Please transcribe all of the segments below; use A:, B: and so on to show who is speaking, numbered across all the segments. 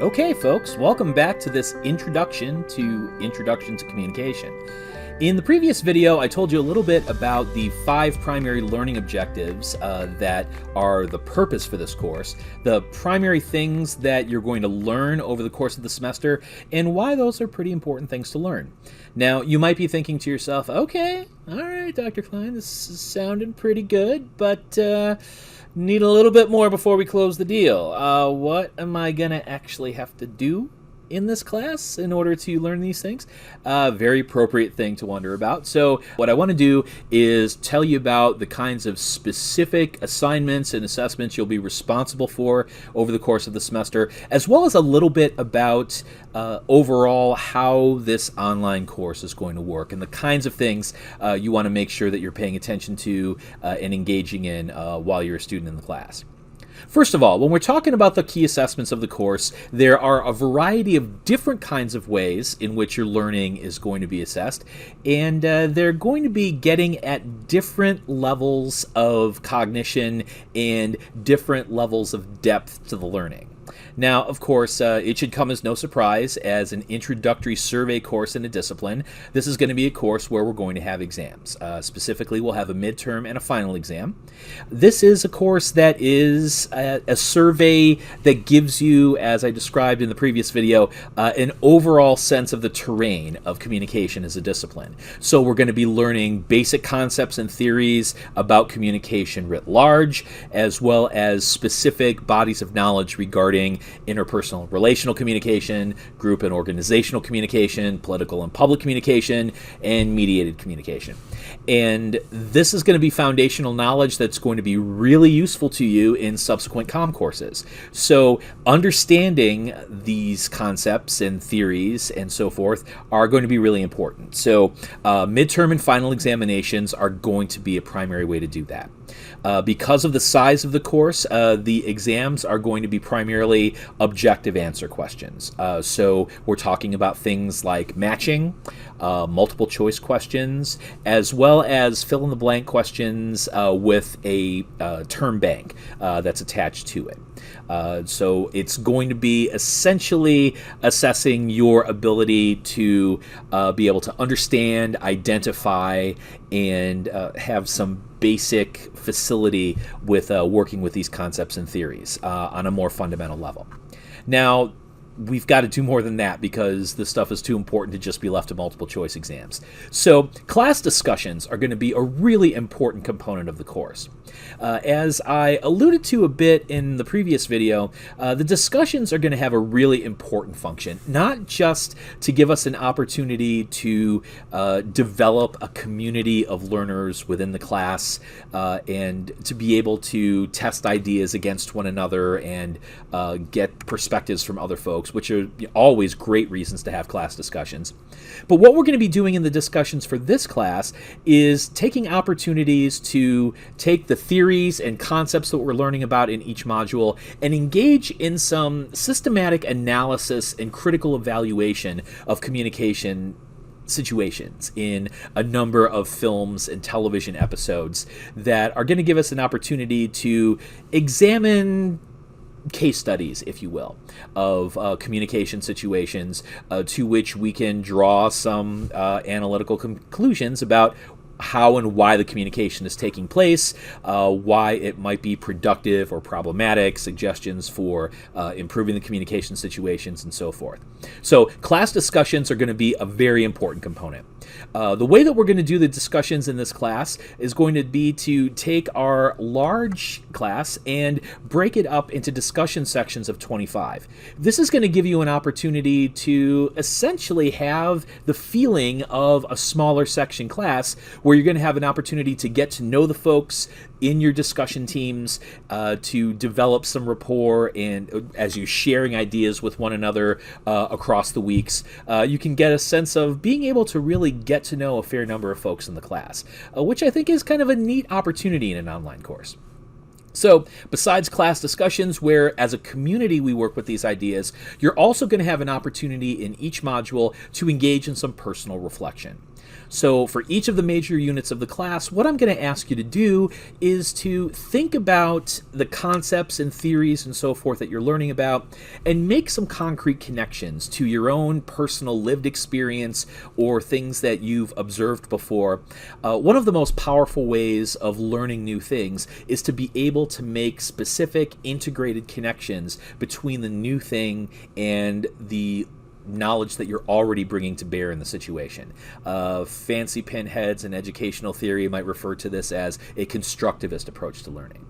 A: Okay, folks, welcome back to this Introduction to Communication. In the previous video, I told you a little bit about the 5 primary learning objectives that are the purpose for this course, the primary things that you're going to learn over the course of the semester, and why those are pretty important things to learn. Now, you might be thinking to yourself, okay, all right, Dr. Klein, this is sounding pretty good, but need a little bit more before we close the deal. What am I going to actually have to do in this class in order to learn these things? Very appropriate thing to wonder about. So what I want to do is tell you about the kinds of specific assignments and assessments you'll be responsible for over the course of the semester, as well as a little bit about overall how this online course is going to work and the kinds of things you want to make sure that you're paying attention to and engaging in while you're a student in the class. First of all, when we're talking about the key assessments of the course, there are a variety of different kinds of ways in which your learning is going to be assessed, and they're going to be getting at different levels of cognition and different levels of depth to the learning. Now, of course, it should come as no surprise as an introductory survey course in a discipline. This is going to be a course where we're going to have exams. Specifically, we'll have a midterm and a final exam. This is a course that is a survey that gives you, as I described in the previous video, an overall sense of the terrain of communication as a discipline. So we're going to be learning basic concepts and theories about communication writ large, as well as specific bodies of knowledge regarding interpersonal relational communication, group and organizational communication, political and public communication, and mediated communication. And this is going to be foundational knowledge that's going to be really useful to you in subsequent COMM courses. So understanding these concepts and theories and so forth are going to be really important. So midterm and final examinations are going to be a primary way to do that. Because of the size of the course, the exams are going to be primarily objective answer questions. So we're talking about things like matching, multiple choice questions, as well as fill-in-the-blank questions with a term bank that's attached to it. So it's going to be essentially assessing your ability to be able to understand, identify, and have some basic facility with working with these concepts and theories on a more fundamental level. Now, we've got to do more than that because this stuff is too important to just be left to multiple choice exams. So class discussions are going to be a really important component of the course. As I alluded to a bit in the previous video, the discussions are going to have a really important function, not just to give us an opportunity to develop a community of learners within the class and to be able to test ideas against one another and get perspectives from other folks, which are always great reasons to have class discussions. But what we're going to be doing in the discussions for this class is taking opportunities to take the theories and concepts that we're learning about in each module and engage in some systematic analysis and critical evaluation of communication situations in a number of films and television episodes that are going to give us an opportunity to examine case studies, if you will, of communication situations to which we can draw some analytical conclusions about how and why the communication is taking place, why it might be productive or problematic, suggestions for improving the communication situations, and so forth. So class discussions are going to be a very important component. The way that we're going to do the discussions in this class is going to be to take our large class and break it up into discussion sections of 25. This is going to give you an opportunity to essentially have the feeling of a smaller section class where you're going to have an opportunity to get to know the folks in your discussion teams, to develop some rapport, and as you're sharing ideas with one another across the weeks, you can get a sense of being able to really get to know a fair number of folks in the class, which I think is kind of a neat opportunity in an online course. So besides class discussions where as a community we work with these ideas, you're also going to have an opportunity in each module to engage in some personal reflection. So for each of the major units of the class, what I'm going to ask you to do is to think about the concepts and theories and so forth that you're learning about and make some concrete connections to your own personal lived experience or things that you've observed before. One of the most powerful ways of learning new things is to be able to make specific integrated connections between the new thing and the knowledge that you're already bringing to bear in the situation. Fancy pinheads in educational theory might refer to this as a constructivist approach to learning.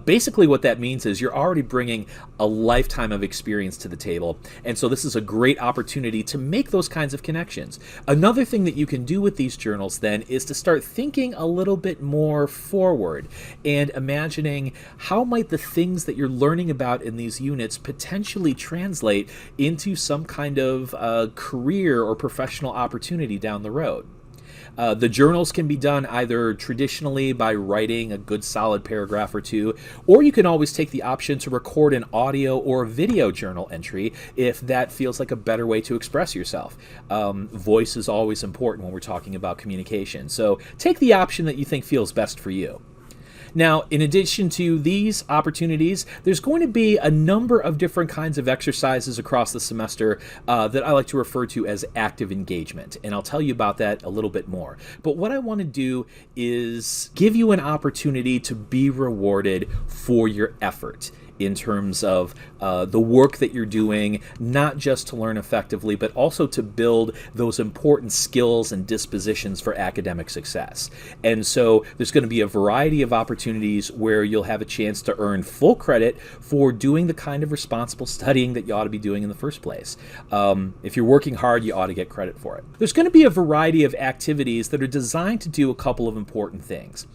A: Basically what that means is you're already bringing a lifetime of experience to the table, and so this is a great opportunity to make those kinds of connections. Another thing that you can do with these journals then is to start thinking a little bit more forward and imagining how might the things that you're learning about in these units potentially translate into some kind of career or professional opportunity down the road. The journals can be done either traditionally by writing a good solid paragraph or two, or you can always take the option to record an audio or video journal entry if that feels like a better way to express yourself. Voice is always important when we're talking about communication, so take the option that you think feels best for you. Now, in addition to these opportunities, there's going to be a number of different kinds of exercises across the semester that I like to refer to as active engagement, and I'll tell you about that a little bit more. But what I want to do is give you an opportunity to be rewarded for your effort in terms of the work that you're doing, not just to learn effectively, but also to build those important skills and dispositions for academic success. And so there's going to be a variety of opportunities where you'll have a chance to earn full credit for doing the kind of responsible studying that you ought to be doing in the first place. If you're working hard, you ought to get credit for it. There's going to be a variety of activities that are designed to do a couple of important things.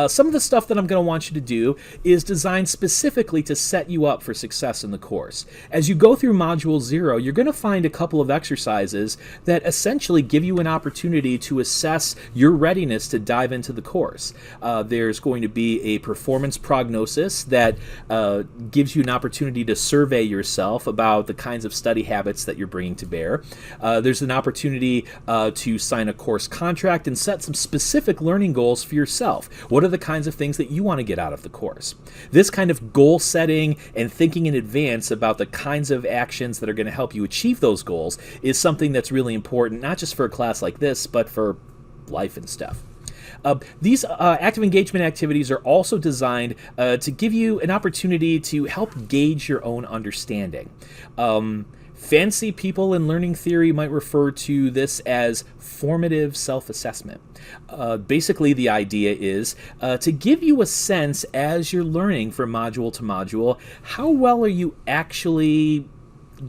A: Some of the stuff that I'm going to want you to do is designed specifically to set you up for success in the course. As you go through Module 0, you're going to find a couple of exercises that essentially give you an opportunity to assess your readiness to dive into the course. There's going to be a performance prognosis that gives you an opportunity to survey yourself about the kinds of study habits that you're bringing to bear. There's an opportunity to sign a course contract and set some specific learning goals for yourself. What are the kinds of things that you want to get out of the course? This kind of goal setting and thinking in advance about the kinds of actions that are going to help you achieve those goals is something that's really important, not just for a class like this, but for life and stuff. These active engagement activities are also designed to give you an opportunity to help gauge your own understanding. Fancy people in learning theory might refer to this as formative self-assessment. Basically, the idea is to give you a sense as you're learning from module to module, how well are you actually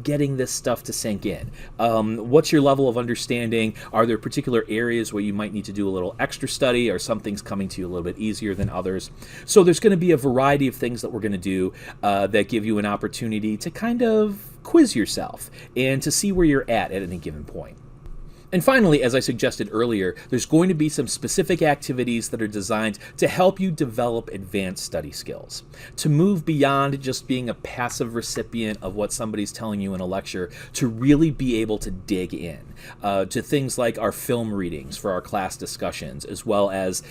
A: getting this stuff to sink in? What's your level of understanding? Are there particular areas where you might need to do a little extra study, or some things coming to you a little bit easier than others? So there's going to be a variety of things that we're going to do that give you an opportunity to kind of quiz yourself and to see where you're at any given point. And finally, as I suggested earlier, there's going to be some specific activities that are designed to help you develop advanced study skills, to move beyond just being a passive recipient of what somebody's telling you in a lecture, to really be able to dig in, to things like our film readings for our class discussions, as well as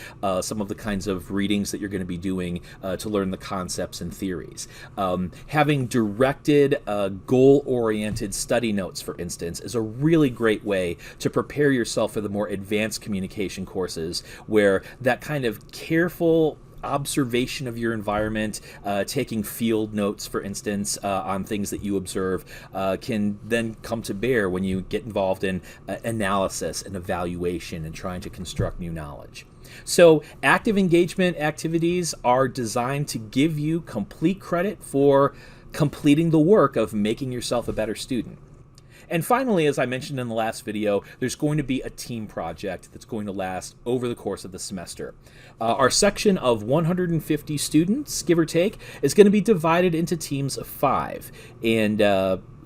A: some of the kinds of readings that you're going to be doing to learn the concepts and theories. Having directed, goal-oriented study notes, for instance, is a really great way to prepare yourself for the more advanced communication courses, where that kind of careful observation of your environment, taking field notes, for instance, on things that you observe, can then come to bear when you get involved in analysis and evaluation and trying to construct new knowledge. So active engagement activities are designed to give you complete credit for completing the work of making yourself a better student. And finally, as I mentioned in the last video, there's going to be a team project that's going to last over the course of the semester. Our section of 150 students, give or take, is going to be divided into teams of 5. And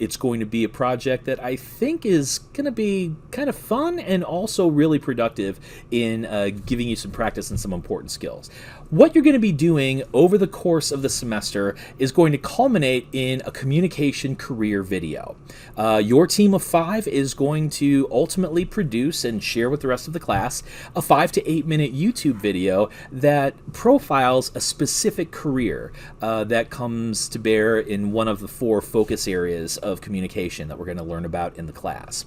A: It's going to be a project that I think is going to be kind of fun and also really productive in giving you some practice and some important skills. What you're going to be doing over the course of the semester is going to culminate in a communication career video. Your team of 5 is going to ultimately produce and share with the rest of the class a 5 to 8 minute YouTube video that profiles a specific career that comes to bear in one of the 4 focus areas of communication that we're going to learn about in the class.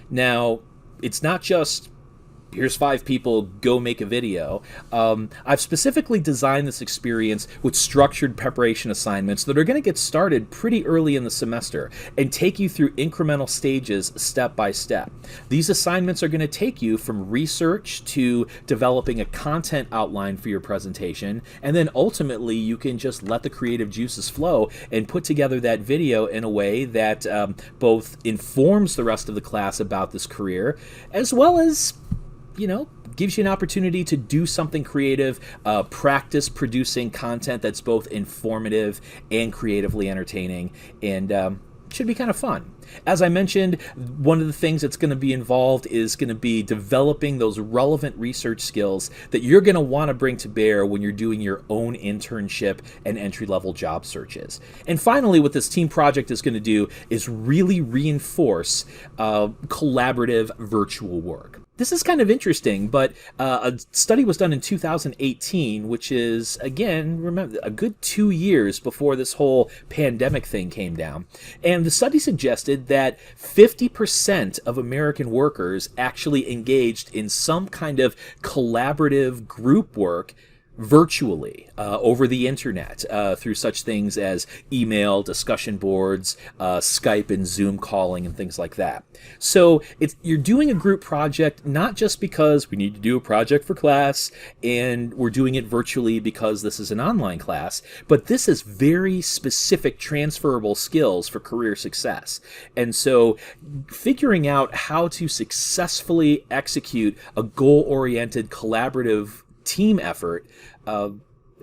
A: Now, it's not just here's 5 people, go make a video. I've specifically designed this experience with structured preparation assignments that are going to get started pretty early in the semester and take you through incremental stages step by step. These assignments are going to take you from research to developing a content outline for your presentation, and then ultimately you can just let the creative juices flow and put together that video in a way that both informs the rest of the class about this career, as well as gives you an opportunity to do something creative, practice producing content that's both informative and creatively entertaining, and should be kind of fun. As I mentioned, one of the things that's going to be involved is going to be developing those relevant research skills that you're going to want to bring to bear when you're doing your own internship and entry-level job searches. And finally, what this team project is going to do is really reinforce collaborative virtual work. This is kind of interesting, but a study was done in 2018, which is, again, remember, a good 2 years before this whole pandemic thing came down. And the study suggested that 50% of American workers actually engaged in some kind of collaborative group work virtually over the internet through such things as email, discussion boards, Skype and Zoom calling and things like that. So you're doing a group project not just because we need to do a project for class and we're doing it virtually because this is an online class, but this is very specific transferable skills for career success. And so figuring out how to successfully execute a goal-oriented collaborative team effort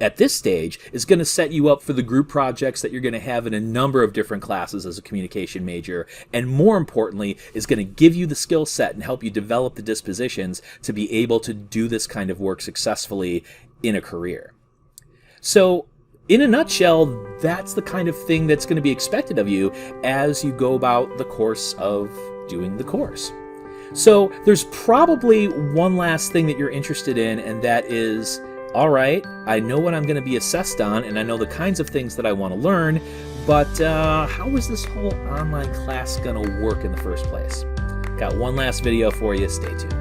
A: at this stage is going to set you up for the group projects that you're going to have in a number of different classes as a communication major, and more importantly is going to give you the skill set and help you develop the dispositions to be able to do this kind of work successfully in a career. So in a nutshell, that's the kind of thing that's going to be expected of you as you go about the course of doing the course. So there's probably one last thing that you're interested in, and that is, all right, I know what I'm going to be assessed on, and I know the kinds of things that I want to learn, but how is this whole online class going to work in the first place? Got one last video for you. Stay tuned.